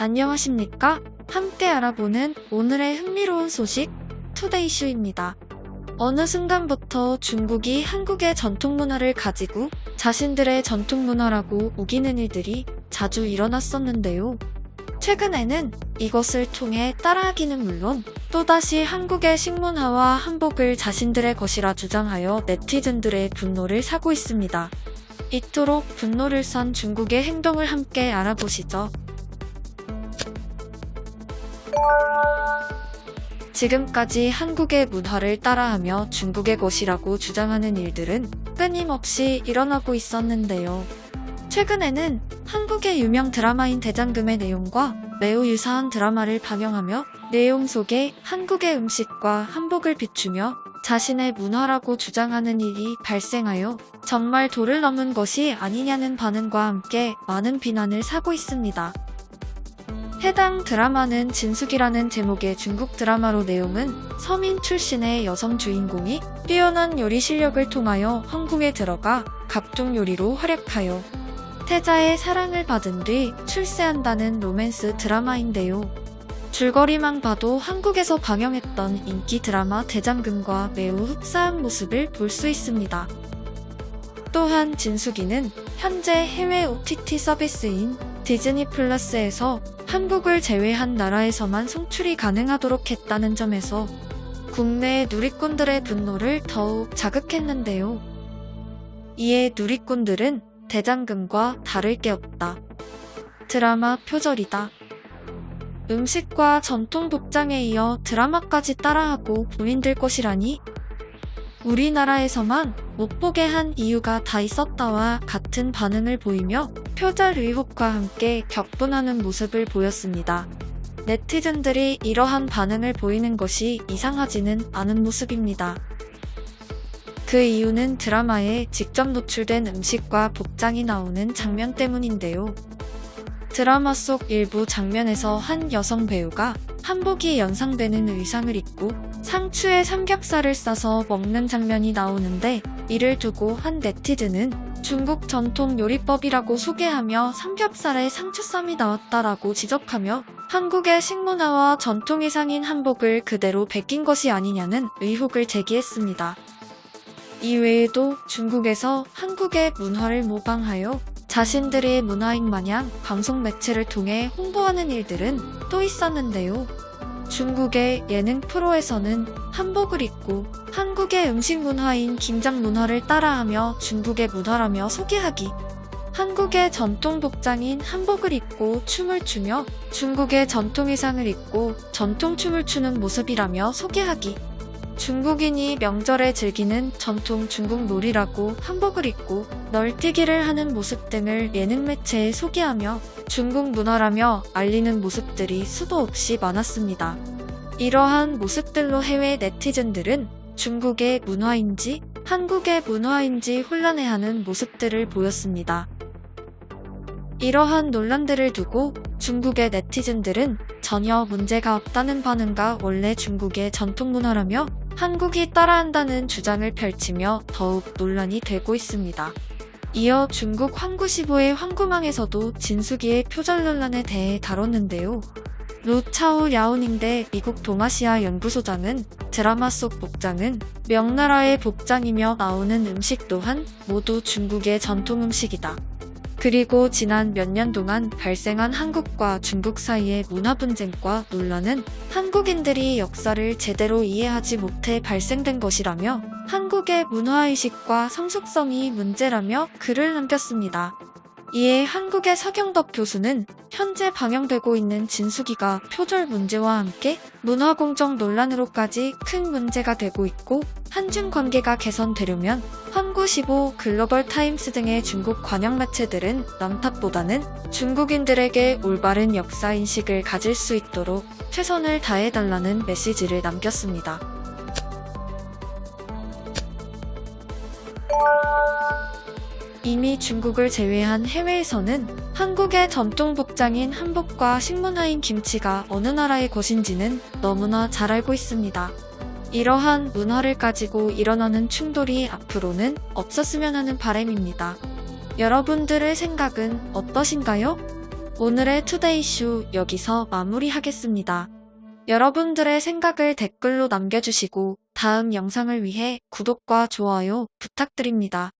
안녕하십니까? 함께 알아보는 오늘의 흥미로운 소식, 투데이 이슈입니다. 어느 순간부터 중국이 한국의 전통 문화를 가지고 자신들의 전통 문화라고 우기는 일들이 자주 일어났었는데요. 최근에는 이것을 통해 따라하기는 물론 또다시 한국의 식문화와 한복을 자신들의 것이라 주장하여 네티즌들의 분노를 사고 있습니다. 이토록 분노를 산 중국의 행동을 함께 알아보시죠. 지금까지 한국의 문화를 따라하며 중국의 것이라고 주장하는 일들은 끊임없이 일어나고 있었는데요. 최근에는 한국의 유명 드라마인 대장금의 내용과 매우 유사한 드라마를 방영하며 내용 속에 한국의 음식과 한복을 비추며 자신의 문화라고 주장하는 일이 발생하여 정말 도를 넘은 것이 아니냐는 반응과 함께 많은 비난을 사고 있습니다. 해당 드라마는 진숙이라는 제목의 중국 드라마로 내용은 서민 출신의 여성 주인공이 뛰어난 요리 실력을 통하여 황궁에 들어가 각종 요리로 활약하여 태자의 사랑을 받은 뒤 출세한다는 로맨스 드라마인데요. 줄거리만 봐도 한국에서 방영했던 인기 드라마 대장금과 매우 흡사한 모습을 볼 수 있습니다. 또한 진숙이는 현재 해외 OTT 서비스인 디즈니 플러스에서 한국을 제외한 나라에서만 송출이 가능하도록 했다는 점에서 국내의 누리꾼들의 분노를 더욱 자극했는데요. 이에 누리꾼들은 대장금과 다를 게 없다. 드라마 표절이다. 음식과 전통 복장에 이어 드라마까지 따라하고 본인들 것이라니? 우리나라에서만 못 보게 한 이유가 다 있었다와 같은 반응을 보이며 표절 의혹과 함께 격분하는 모습을 보였습니다. 네티즌들이 이러한 반응을 보이는 것이 이상하지는 않은 모습입니다. 그 이유는 드라마에 직접 노출된 음식과 복장이 나오는 장면 때문인데요. 드라마 속 일부 장면에서 한 여성 배우가 한복이 연상되는 의상을 입고 상추에 삼겹살을 싸서 먹는 장면이 나오는데 이를 두고 한 네티즌은 중국 전통 요리법이라고 소개하며 삼겹살에 상추쌈이 나왔다라고 지적하며 한국의 식문화와 전통 의상인 한복을 그대로 베낀 것이 아니냐는 의혹을 제기했습니다. 이외에도 중국에서 한국의 문화를 모방하여 자신들의 문화인 마냥 방송 매체를 통해 홍보하는 일들은 또 있었는데요. 중국의 예능 프로에서는 한복을 입고 한국의 음식 문화인 김장 문화를 따라하며 중국의 문화라며 소개하기, 한국의 전통 복장인 한복을 입고 춤을 추며 중국의 전통 의상을 입고 전통 춤을 추는 모습이라며 소개하기, 중국인이 명절에 즐기는 전통 중국 놀이라고 한복을 입고 널뛰기를 하는 모습 등을 예능 매체에 소개하며 중국 문화라며 알리는 모습들이 수도 없이 많았습니다. 이러한 모습들로 해외 네티즌들은 중국의 문화인지 한국의 문화인지 혼란해하는 모습들을 보였습니다. 이러한 논란들을 두고 중국의 네티즌들은 전혀 문제가 없다는 반응과 원래 중국의 전통 문화라며 한국이 따라한다는 주장을 펼치며 더욱 논란이 되고 있습니다. 이어 중국 황구시보의 황구망에서도 진숙이의 표절 논란에 대해 다뤘는데요. 루차오 야오닝대 미국 동아시아 연구소장은 드라마 속 복장은 명나라의 복장이며 나오는 음식 또한 모두 중국의 전통 음식이다. 그리고 지난 몇 년 동안 발생한 한국과 중국 사이의 문화 분쟁과 논란은 한국인들이 역사를 제대로 이해하지 못해 발생된 것이라며 한국의 문화의식과 성숙성이 문제라며 글을 남겼습니다. 이에 한국의 서경덕 교수는 현재 방영되고 있는 진숙이가 표절 문제와 함께 문화공정 논란으로까지 큰 문제가 되고 있고 한중 관계가 개선되려면 황구시보, 글로벌타임스 등의 중국 관영 매체들은 남 탓보다는 중국인들에게 올바른 역사인식을 가질 수 있도록 최선을 다해달라는 메시지를 남겼습니다. 이미 중국을 제외한 해외에서는 한국의 전통 복장인 한복과 식문화인 김치가 어느 나라의 것인지는 너무나 잘 알고 있습니다. 이러한 문화를 가지고 일어나는 충돌이 앞으로는 없었으면 하는 바람입니다. 여러분들의 생각은 어떠신가요? 오늘의 투데이 이슈 여기서 마무리하겠습니다. 여러분들의 생각을 댓글로 남겨주시고 다음 영상을 위해 구독과 좋아요 부탁드립니다.